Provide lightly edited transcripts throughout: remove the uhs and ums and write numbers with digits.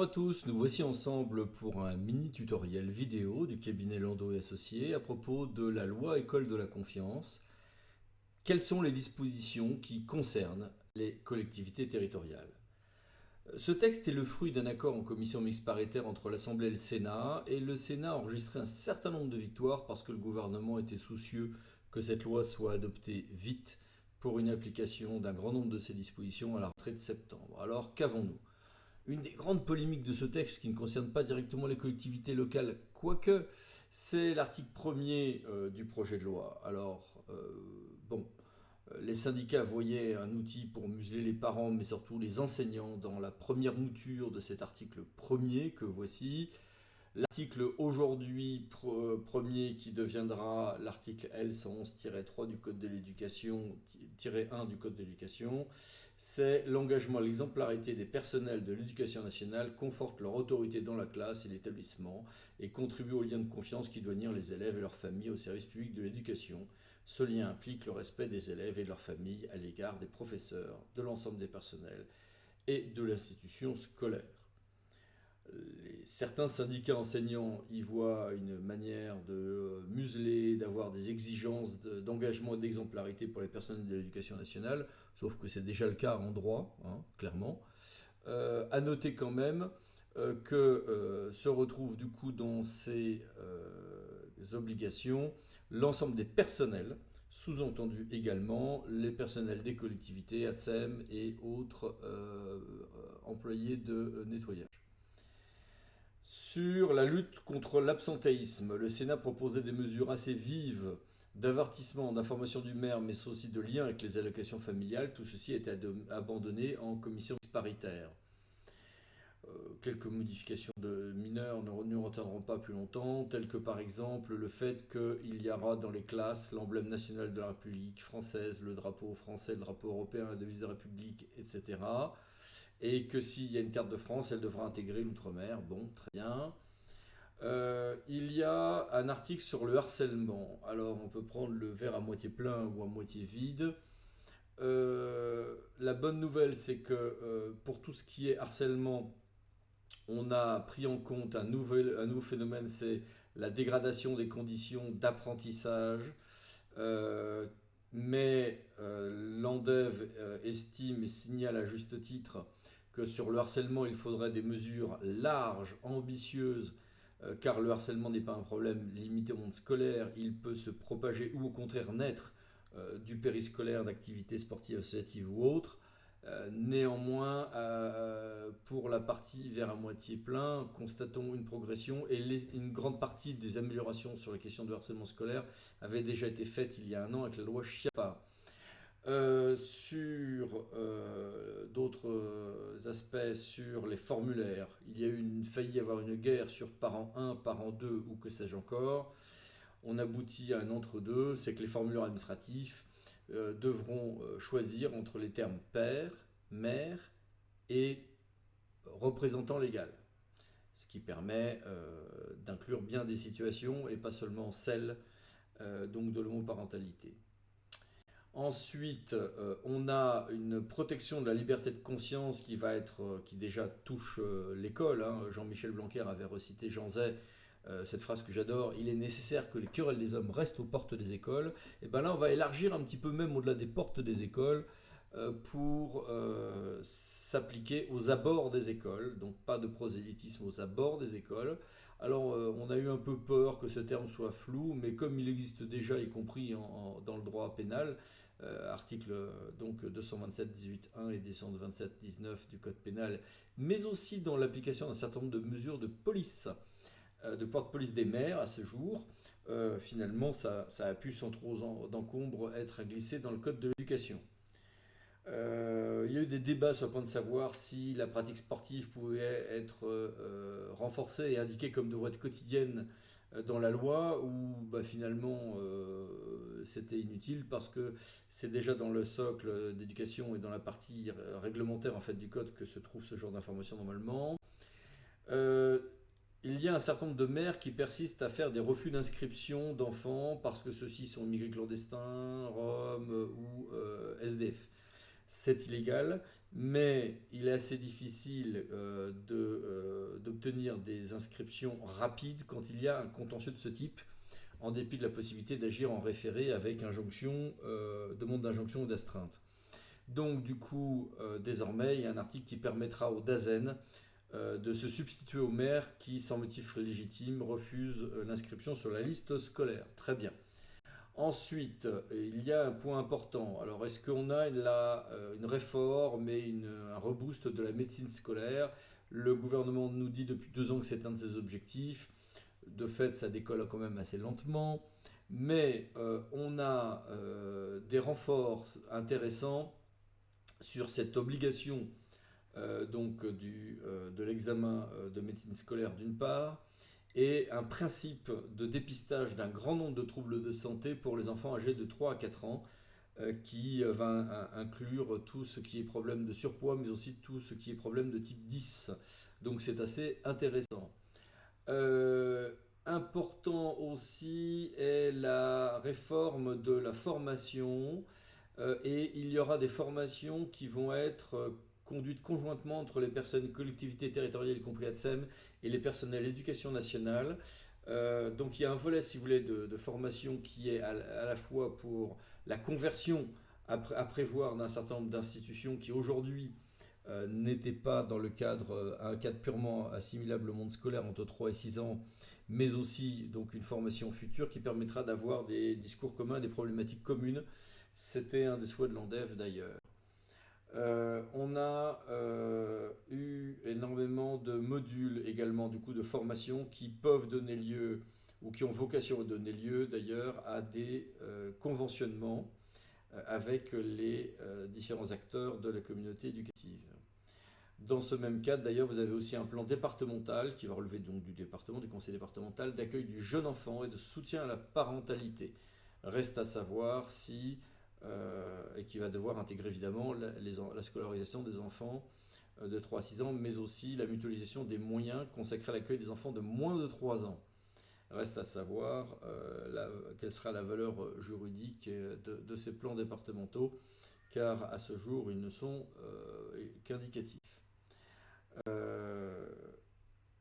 Bonjour à tous, nous voici ensemble pour un mini tutoriel vidéo du cabinet Landau et Associés à propos de la loi École de la confiance. Quelles sont les dispositions qui concernent les collectivités territoriales? Ce texte est le fruit d'un accord en commission mixte paritaire entre l'Assemblée et le Sénat a enregistré un certain nombre de victoires parce que le gouvernement était soucieux que cette loi soit adoptée vite pour une application d'un grand nombre de ses dispositions à la rentrée de septembre. Alors qu'avons-nous? Une des grandes polémiques de ce texte, qui ne concerne pas directement les collectivités locales, quoique, c'est l'article 1er du projet de loi. Alors, les syndicats voyaient un outil pour museler les parents, mais surtout les enseignants, dans la première mouture de cet article 1er que voici. L'article aujourd'hui premier qui deviendra l'article L111-3 du Code de l'éducation, -1 du Code de l'éducation, c'est l'engagement à l'exemplarité des personnels de l'éducation nationale conforte leur autorité dans la classe et l'établissement et contribue au lien de confiance qui doit unir les élèves et leurs familles au service public de l'éducation. Ce lien implique le respect des élèves et de leurs familles à l'égard des professeurs, de l'ensemble des personnels et de l'institution scolaire. Certains syndicats enseignants y voient une manière de museler, d'avoir des exigences d'engagement et d'exemplarité pour les personnels de l'éducation nationale, sauf que c'est déjà le cas en droit, clairement. À noter quand même que se retrouve du coup dans ces obligations l'ensemble des personnels, sous-entendu également les personnels des collectivités, ATSEM et autres employés de nettoyage. Sur la lutte contre l'absentéisme, le Sénat proposait des mesures assez vives d'avertissement, d'information du maire, mais aussi de lien avec les allocations familiales. Tout ceci a été abandonné en commission paritaire. Quelques modifications mineures ne nous retiendront pas plus longtemps, telles que par exemple le fait qu'il y aura dans les classes l'emblème national de la République française, le drapeau français, le drapeau européen, la devise de la République, etc. Et que s'il y a une carte de France, elle devra intégrer l'outre-mer. Bon, très bien. Il y a un article sur le harcèlement. Alors, on peut prendre le verre à moitié plein ou à moitié vide. La bonne nouvelle, c'est que pour tout ce qui est harcèlement, on a pris en compte un nouveau phénomène, c'est la dégradation des conditions d'apprentissage. Mais l'ANDEV estime et signale à juste titre que sur le harcèlement, il faudrait des mesures larges, ambitieuses, car le harcèlement n'est pas un problème limité au monde scolaire, il peut se propager ou au contraire naître du périscolaire, d'activités sportives, associatives ou autres. Néanmoins, pour la partie verre à moitié plein, constatons une progression et une grande partie des améliorations sur les questions de harcèlement scolaire avaient déjà été faites il y a un an avec la loi Schiappa. Sur d'autres aspects, sur les formulaires, il y a failli y avoir une guerre sur parent 1, parent 2 ou que sais-je encore. On aboutit à un entre-deux, c'est que les formulaires administratifs devront choisir entre les termes père, mère et représentant légal. Ce qui permet d'inclure bien des situations et pas seulement celles donc de l'homoparentalité. Ensuite, on a une protection de la liberté de conscience qui déjà touche l'école. Jean-Michel Blanquer avait recité Jean Zay, cette phrase que j'adore: il est nécessaire que les querelles des hommes restent aux portes des écoles. Et bien là, on va élargir un petit peu même au-delà des portes des écoles pour s'appliquer aux abords des écoles. Donc pas de prosélytisme aux abords des écoles. Alors on a eu un peu peur que ce terme soit flou, mais comme il existe déjà, y compris dans le droit pénal, article donc 227-18-1 et 227-19 du code pénal, mais aussi dans l'application d'un certain nombre de mesures de police, de pouvoir de police des maires à ce jour, finalement ça a pu sans trop d'encombre être glissé dans le code de l'éducation. Il y a eu des débats sur le point de savoir si la pratique sportive pouvait être renforcée et indiquée comme devrait être quotidienne dans la loi, ou finalement c'était inutile parce que c'est déjà dans le socle d'éducation et dans la partie réglementaire en fait du code que se trouve ce genre d'information normalement. Il y a un certain nombre de maires qui persistent à faire des refus d'inscription d'enfants parce que ceux-ci sont immigrés clandestins, roms ou SDF. c'est illégal, mais il est assez difficile d'obtenir des inscriptions rapides quand il y a un contentieux de ce type, en dépit de la possibilité d'agir en référé avec injonction, demande d'injonction ou d'astreinte. Donc du coup, désormais, il y a un article qui permettra au DAZEN de se substituer au maire qui, sans motif légitime, refuse l'inscription sur la liste scolaire. Très bien. Ensuite, il y a un point important. Alors, est-ce qu'on a une réforme et un reboost de la médecine scolaire? Le gouvernement nous dit depuis 2 ans que c'est un de ses objectifs. De fait, ça décolle quand même assez lentement. Mais on a des renforts intéressants sur cette obligation de l'examen de médecine scolaire d'une part, et un principe de dépistage d'un grand nombre de troubles de santé pour les enfants âgés de 3 à 4 ans, qui va inclure tout ce qui est problème de surpoids, mais aussi tout ce qui est problème de type 10. Donc c'est assez intéressant. Important aussi est la réforme de la formation, et il y aura des formations qui vont être conduites conjointement entre les personnes collectivités territoriales, y compris ATSEM, et les personnels d'éducation nationale. Donc il y a un volet, si vous voulez, de formation qui est à la fois pour la conversion à prévoir d'un certain nombre d'institutions qui aujourd'hui n'étaient pas dans un cadre purement assimilable au monde scolaire entre 3 et 6 ans, mais aussi donc une formation future qui permettra d'avoir des discours communs, des problématiques communes. C'était un des souhaits de l'ANDEF d'ailleurs. On a eu énormément de modules également, du coup, de formation qui peuvent donner lieu, ou qui ont vocation à donner lieu d'ailleurs, à des conventionnements avec les différents acteurs de la communauté éducative. Dans ce même cadre, d'ailleurs, vous avez aussi un plan départemental qui va relever donc du département, du conseil départemental, d'accueil du jeune enfant et de soutien à la parentalité. Reste à savoir si et qui va devoir intégrer évidemment la scolarisation des enfants de 3 à 6 ans, mais aussi la mutualisation des moyens consacrés à l'accueil des enfants de moins de 3 ans. Reste à savoir quelle sera la valeur juridique de ces plans départementaux, car à ce jour, ils ne sont qu'indicatifs.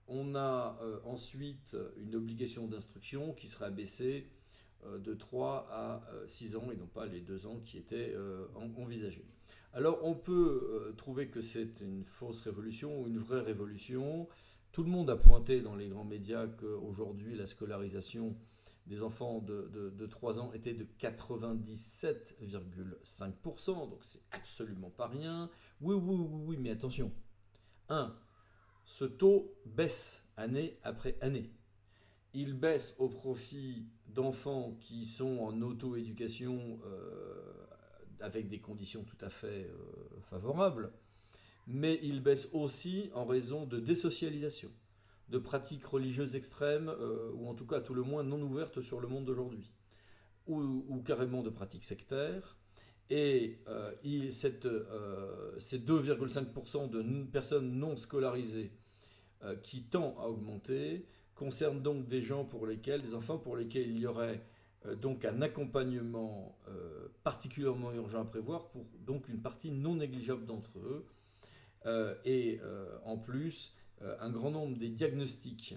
On a ensuite une obligation d'instruction qui sera abaissée de 3 à 6 ans et non pas les 2 ans qui étaient envisagés. Alors on peut trouver que c'est une fausse révolution ou une vraie révolution. Tout le monde a pointé dans les grands médias qu'aujourd'hui la scolarisation des enfants de 3 ans était de 97,5%, donc c'est absolument pas rien. Oui, mais attention. 1. Ce taux baisse année après année. Il baisse au profit d'enfants qui sont en auto-éducation avec des conditions tout à fait favorables, mais il baisse aussi en raison de désocialisation, de pratiques religieuses extrêmes, ou en tout cas à tout le moins non ouvertes sur le monde d'aujourd'hui, ou carrément de pratiques sectaires. Et ces 2,5% de personnes non scolarisées qui tend à augmenter concerne donc des enfants pour lesquels il y aurait donc un accompagnement particulièrement urgent à prévoir pour donc une partie non négligeable d'entre eux. En plus, un grand nombre des diagnostics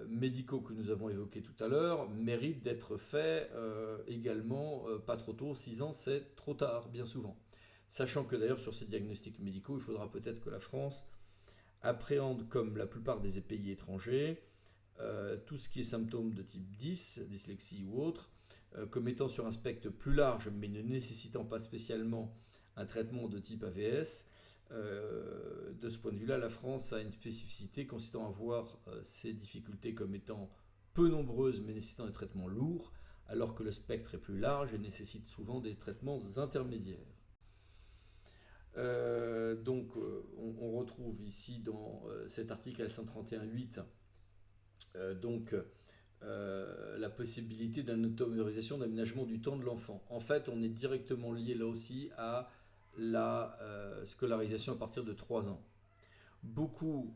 médicaux que nous avons évoqués tout à l'heure méritent d'être faits également pas trop tôt. 6 ans, c'est trop tard, bien souvent. Sachant que d'ailleurs, sur ces diagnostics médicaux, il faudra peut-être que la France appréhende, comme la plupart des pays étrangers, tout ce qui est symptômes de type 10, dyslexie ou autre, comme étant sur un spectre plus large, mais ne nécessitant pas spécialement un traitement de type AVS. De ce point de vue-là, la France a une spécificité consistant à voir ces difficultés comme étant peu nombreuses, mais nécessitant des traitements lourds, alors que le spectre est plus large et nécessite souvent des traitements intermédiaires. On retrouve ici dans cet article L131.8 la possibilité d'une autorisation d'aménagement du temps de l'enfant. En fait, on est directement lié là aussi à la scolarisation à partir de 3 ans. Beaucoup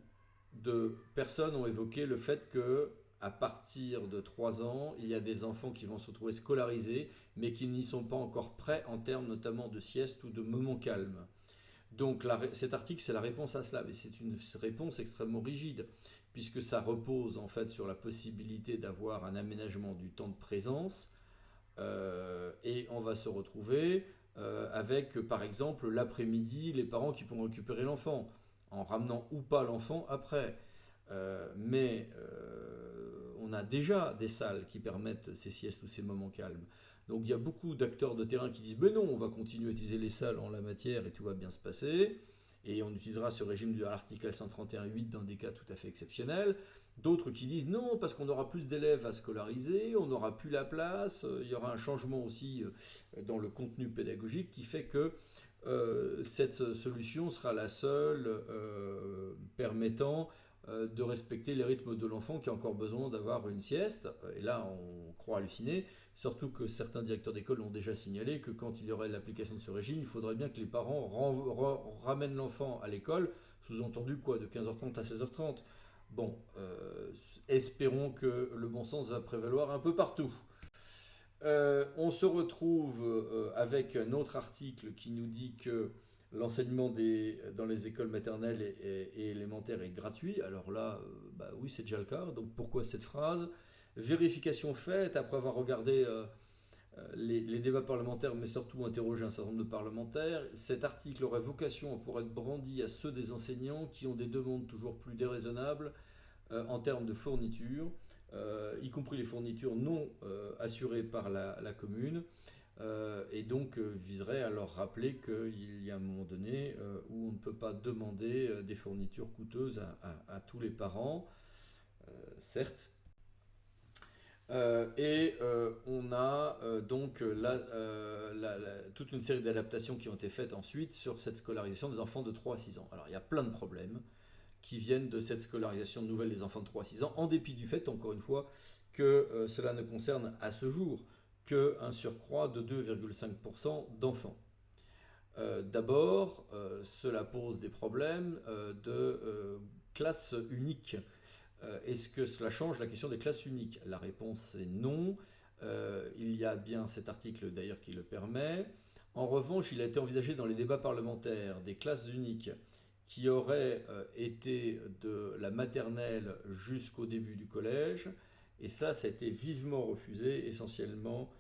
de personnes ont évoqué le fait que à partir de 3 ans, il y a des enfants qui vont se retrouver scolarisés, mais qui n'y sont pas encore prêts en termes notamment de sieste ou de moments calmes. Donc cet article, c'est la réponse à cela, mais c'est une réponse extrêmement rigide, puisque ça repose en fait sur la possibilité d'avoir un aménagement du temps de présence, et on va se retrouver avec, par exemple, l'après-midi, les parents qui pourront récupérer l'enfant, en ramenant ou pas l'enfant après. Mais on a déjà des salles qui permettent ces siestes ou ces moments calmes. Donc il y a beaucoup d'acteurs de terrain qui disent ben non, on va continuer à utiliser les salles en la matière et tout va bien se passer. Et on utilisera ce régime de l'article L131.8 dans des cas tout à fait exceptionnels. D'autres qui disent non, parce qu'on aura plus d'élèves à scolariser, on n'aura plus la place, il y aura un changement aussi dans le contenu pédagogique qui fait que cette solution sera la seule permettant de respecter les rythmes de l'enfant qui a encore besoin d'avoir une sieste. Et là, on croit halluciner, surtout que certains directeurs d'école ont déjà signalé que quand il y aurait l'application de ce régime, il faudrait bien que les parents ramènent l'enfant à l'école, sous-entendu quoi, de 15h30 à 16h30. Bon, espérons que le bon sens va prévaloir un peu partout. On se retrouve avec un autre article qui nous dit que l'enseignement dans les écoles maternelles et élémentaires est gratuit. Alors là, bah oui, c'est déjà le cas. Donc pourquoi cette phrase? Vérification faite après avoir regardé les débats parlementaires, mais surtout interrogé un certain nombre de parlementaires. Cet article aurait vocation pour être brandi à ceux des enseignants qui ont des demandes toujours plus déraisonnables en termes de fournitures, y compris les fournitures non assurées par la commune. Et donc viserait à leur rappeler qu'il y a un moment donné où on ne peut pas demander des fournitures coûteuses à tous les parents, certes. On a donc toute une série d'adaptations qui ont été faites ensuite sur cette scolarisation des enfants de 3 à 6 ans. Alors il y a plein de problèmes qui viennent de cette scolarisation nouvelle des enfants de 3 à 6 ans, en dépit du fait, encore une fois, que cela ne concerne à ce jour qu'un surcroît de 2,5% d'enfants. D'abord, cela pose des problèmes de classe unique. Est-ce que cela change la question des classes uniques? La réponse est non. Il y a bien cet article d'ailleurs qui le permet. En revanche, il a été envisagé dans les débats parlementaires des classes uniques qui auraient été de la maternelle jusqu'au début du collège. Et ça a été vivement refusé, essentiellement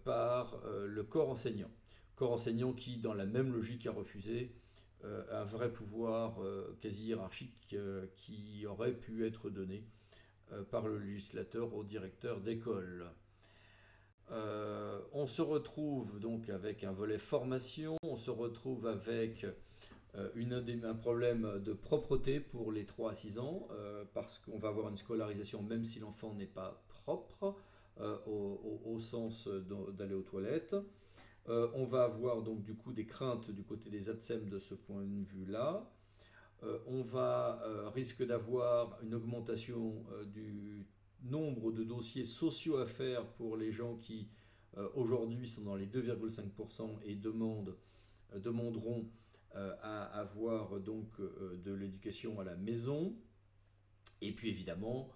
par le corps enseignant. Corps enseignant qui, dans la même logique, a refusé un vrai pouvoir quasi hiérarchique qui aurait pu être donné par le législateur au directeur d'école. On se retrouve donc avec un volet formation, on se retrouve avec un problème de propreté pour les 3 à 6 ans, parce qu'on va avoir une scolarisation même si l'enfant n'est pas propre, au sens d'aller aux toilettes. On va avoir donc du coup des craintes du côté des ATSEM de ce point de vue-là. On risque d'avoir une augmentation du nombre de dossiers sociaux à faire pour les gens qui aujourd'hui sont dans les 2,5% et demanderont à avoir donc de l'éducation à la maison. Et puis évidemment,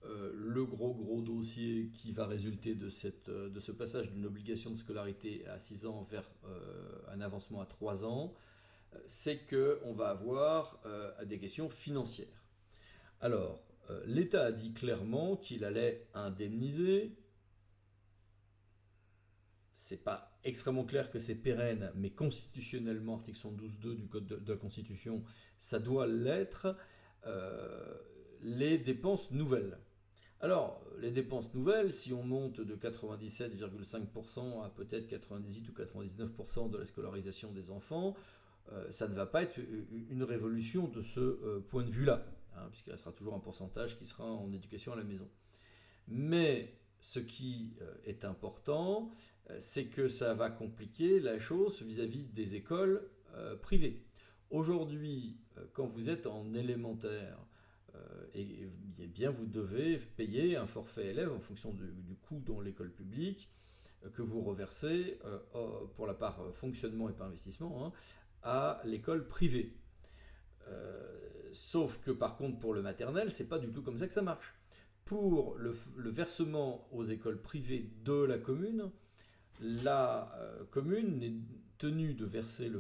le gros dossier qui va résulter de ce passage d'une obligation de scolarité à 6 ans vers un avancement à 3 ans, c'est qu'on va avoir des questions financières. Alors, l'État a dit clairement qu'il allait indemniser. C'est pas extrêmement clair que c'est pérenne, mais constitutionnellement, article 112.2 du Code de la Constitution, ça doit l'être, les dépenses nouvelles. Alors, les dépenses nouvelles, si on monte de 97,5% à peut-être 98 ou 99% de la scolarisation des enfants, ça ne va pas être une révolution de ce point de vue-là, puisqu'il restera toujours un pourcentage qui sera en éducation à la maison. Mais ce qui est important, c'est que ça va compliquer la chose vis-à-vis des écoles privées. Aujourd'hui, quand vous êtes en élémentaire, et bien vous devez payer un forfait élève en fonction du coût dans l'école publique que vous reversez pour la part fonctionnement et pas investissement à l'école privée. Sauf que par contre pour le maternel, c'est pas du tout comme ça que ça marche. Pour le versement aux écoles privées de la commune, la commune n'est tenue de verser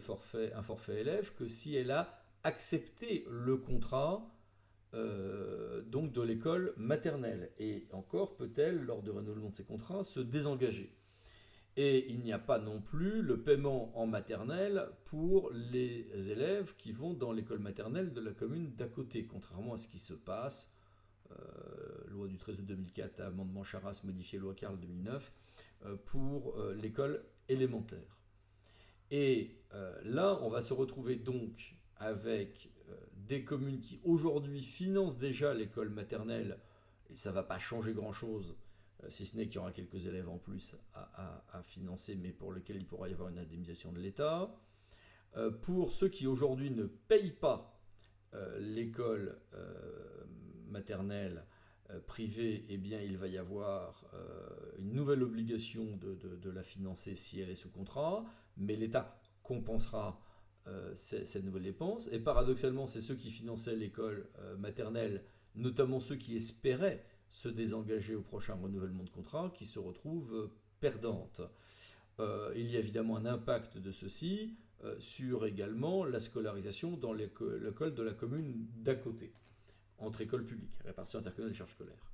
un forfait élève que si elle a accepté le contrat donc de l'école maternelle. Et encore peut-elle, lors du renouvellement de ces contrats, se désengager. Et il n'y a pas non plus le paiement en maternelle pour les élèves qui vont dans l'école maternelle de la commune d'à côté, contrairement à ce qui se passe, loi du 13 août 2004, amendement Charras, modifié loi Carle 2009, pour l'école élémentaire. Et là, on va se retrouver donc avec des communes qui aujourd'hui financent déjà l'école maternelle, et ça ne va pas changer grand-chose, si ce n'est qu'il y aura quelques élèves en plus à financer, mais pour lesquels il pourra y avoir une indemnisation de l'État. Pour ceux qui aujourd'hui ne payent pas l'école maternelle privée, eh bien, il va y avoir une nouvelle obligation de la financer si elle est sous contrat, mais l'État compensera cette nouvelle dépense. Et paradoxalement, c'est ceux qui finançaient l'école maternelle, notamment ceux qui espéraient se désengager au prochain renouvellement de contrat, qui se retrouvent perdantes. Il y a évidemment un impact de ceci sur également la scolarisation dans l'école de la commune d'à côté, entre écoles publiques, répartition intercommunale des charges scolaires.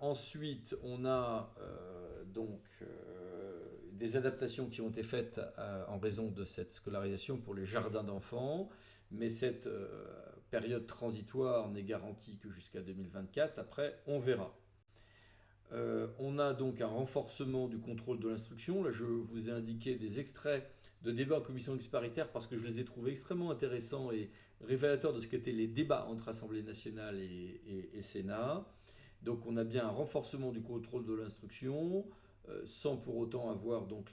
Ensuite, on a des adaptations qui ont été faites en raison de cette scolarisation pour les jardins d'enfants, mais cette période transitoire n'est garantie que jusqu'à 2024. Après, on verra. On a donc un renforcement du contrôle de l'instruction. Là, je vous ai indiqué des extraits de débats en commission mixte paritaire parce que je les ai trouvés extrêmement intéressants et révélateurs de ce qu'étaient les débats entre Assemblée nationale et Sénat. Donc on a bien un renforcement du contrôle de l'instruction, sans pour autant avoir donc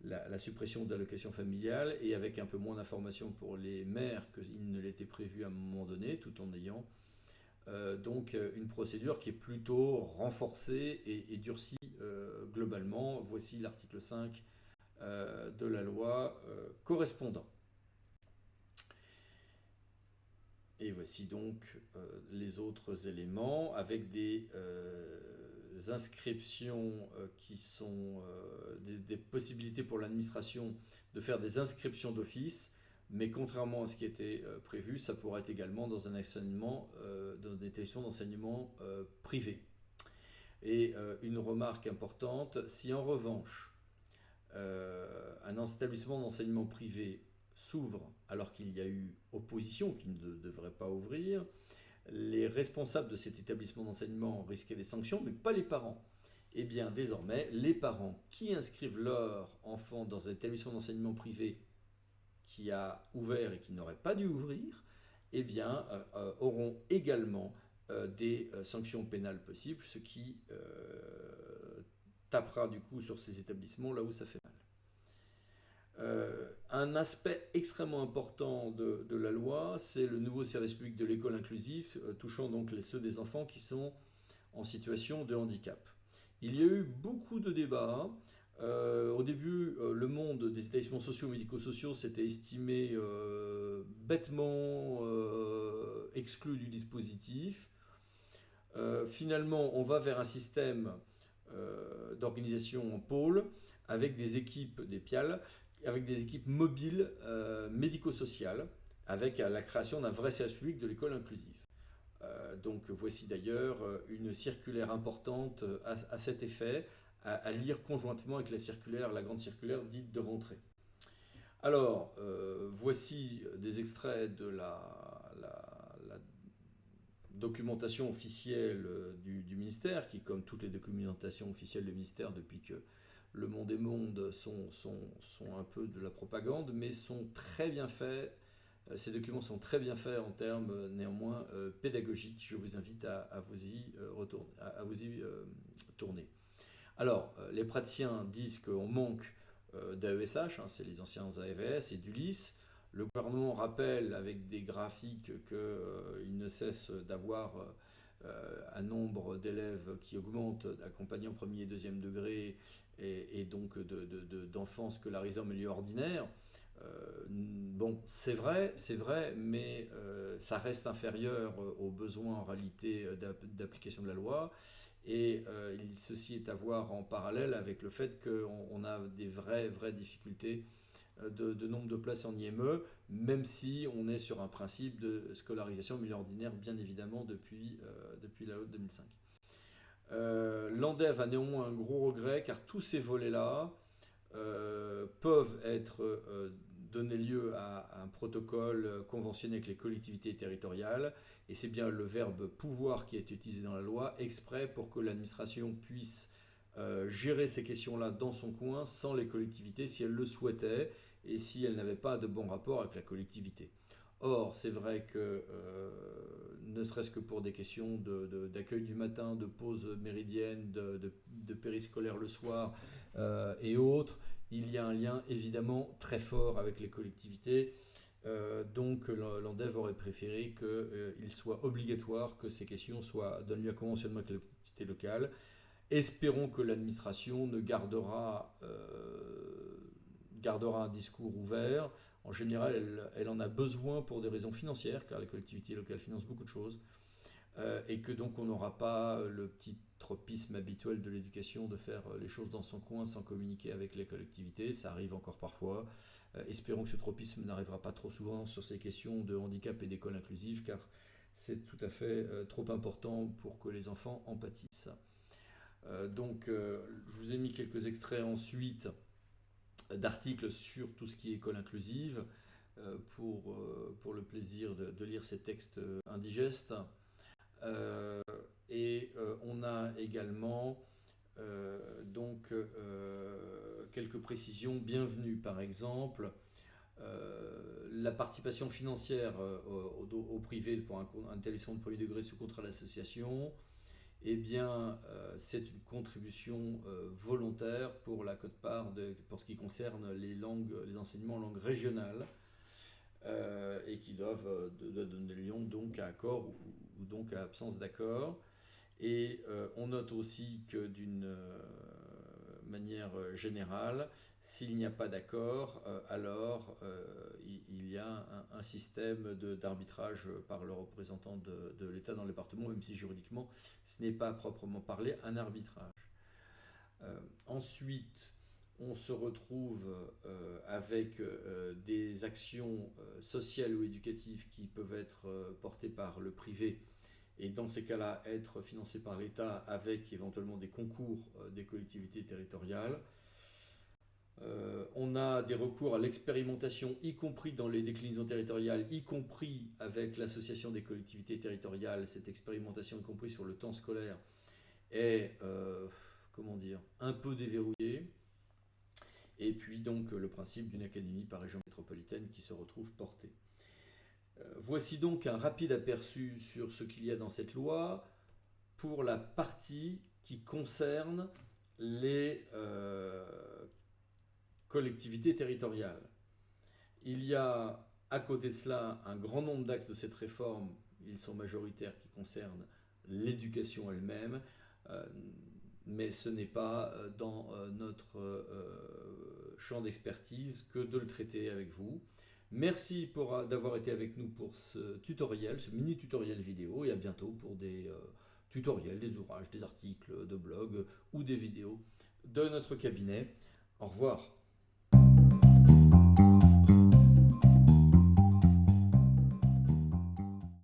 la suppression de l'allocation familiale et avec un peu moins d'informations pour les mères qu'il ne l'était prévu à un moment donné, tout en ayant donc une procédure qui est plutôt renforcée et durcie globalement. Voici l'article 5 de la loi correspondant. Et voici donc les autres éléments avec des inscriptions qui sont des possibilités pour l'administration de faire des inscriptions d'office, mais contrairement à ce qui était prévu, ça pourra être également dans un enseignement, dans des établissements d'enseignement privé. Et une remarque importante, si en revanche un établissement d'enseignement privé s'ouvre alors qu'il y a eu opposition, qui ne devrait pas ouvrir, les responsables de cet établissement d'enseignement risquaient des sanctions, mais pas les parents. Et bien désormais, les parents qui inscrivent leur enfant dans un établissement d'enseignement privé qui a ouvert et qui n'aurait pas dû ouvrir, eh bien auront également des sanctions pénales possibles, ce qui tapera du coup sur ces établissements là où ça fait mal. Un aspect extrêmement important de la loi, c'est le nouveau service public de l'école inclusive, touchant donc ceux des enfants qui sont en situation de handicap. Il y a eu beaucoup de débats. Au début, le monde des établissements sociaux, médico-sociaux s'était estimé bêtement exclu du dispositif. Finalement, on va vers un système d'organisation en pôle avec des équipes, des PIAL, avec des équipes mobiles médico-sociales, avec la création d'un vrai service public de l'école inclusive. Donc voici d'ailleurs une circulaire importante à cet effet, à lire conjointement avec la grande circulaire dite de rentrée. Alors, voici des extraits de la documentation officielle du ministère, qui, comme toutes les documentations officielles du ministère depuis que Le Monde est Monde, sont un peu de la propagande, mais sont très bien faits. Ces documents sont très bien faits en termes néanmoins pédagogiques. Je vous invite à vous y tourner. Alors, les praticiens disent qu'on manque d'AESH, c'est les anciens AVS et d'ULIS. Le gouvernement rappelle avec des graphiques qu'il ne cesse d'avoir un nombre d'élèves qui augmente, accompagnés en premier et deuxième degré, et donc d'enfants scolarisés en milieu ordinaire. Bon, c'est vrai, mais ça reste inférieur aux besoins en réalité d'application de la loi. Et ceci est à voir en parallèle avec le fait qu'on a des vraies difficultés de nombre de places en IME, même si on est sur un principe de scolarisation en milieu ordinaire, bien évidemment, depuis la loi de 2005. L'ANDEV a néanmoins un gros regret, car tous ces volets-là peuvent être donner lieu à un protocole conventionné avec les collectivités territoriales, et c'est bien le verbe pouvoir qui est utilisé dans la loi, exprès pour que l'administration puisse gérer ces questions-là dans son coin sans les collectivités si elle le souhaitait et si elle n'avait pas de bon rapport avec la collectivité. Or, c'est vrai que, ne serait-ce que pour des questions d'accueil du matin, de pause méridienne, de périscolaire le soir et autres, il y a un lien évidemment très fort avec les collectivités. Donc l'ANDEV aurait préféré qu'il soit obligatoire que ces questions donnent lieu à conventionnement avec les collectivités locales. Espérons que l'administration gardera un discours ouvert. En général, elle en a besoin pour des raisons financières, car les collectivités locales financent beaucoup de choses, et que donc on n'aura pas le petit tropisme habituel de l'éducation de faire les choses dans son coin sans communiquer avec les collectivités. Ça arrive encore parfois. Espérons que ce tropisme n'arrivera pas trop souvent sur ces questions de handicap et d'école inclusive, car c'est tout à fait trop important pour que les enfants en pâtissent. Donc, je vous ai mis quelques extraits ensuite d'articles sur tout ce qui est école inclusive pour le plaisir de lire ces textes indigestes. Et on a également quelques précisions bienvenues. Par exemple, la participation financière au privé pour un établissement de premier degré sous contrat d'association, eh bien, c'est une contribution volontaire pour la quote-part pour ce qui concerne les enseignements en langue régionale, et qui doivent donner lieu donc à accord ou donc à absence d'accord. Et on note aussi que d'une manière générale, s'il n'y a pas d'accord, alors il y a un système d'arbitrage par le représentant de l'État dans le département, même si juridiquement ce n'est pas à proprement parler un arbitrage. Ensuite, on se retrouve avec des actions sociales ou éducatives qui peuvent être portées par le privé, et dans ces cas-là être financées par l'État avec éventuellement des concours des collectivités territoriales. On a des recours à l'expérimentation, y compris dans les déclinaisons territoriales, y compris avec l'association des collectivités territoriales. Cette expérimentation, y compris sur le temps scolaire, est un peu déverrouillée. Et puis donc le principe d'une académie par région métropolitaine qui se retrouve porté. Voici donc un rapide aperçu sur ce qu'il y a dans cette loi pour la partie qui concerne les collectivités territoriales. Il y a à côté de cela un grand nombre d'axes de cette réforme, ils sont majoritaires, qui concernent l'éducation elle-même, mais ce n'est pas dans notre champ d'expertise que de le traiter avec vous. Merci d'avoir été avec nous pour ce tutoriel, ce mini tutoriel vidéo, et à bientôt pour des tutoriels, des ouvrages, des articles de blog ou des vidéos de notre cabinet. Au revoir.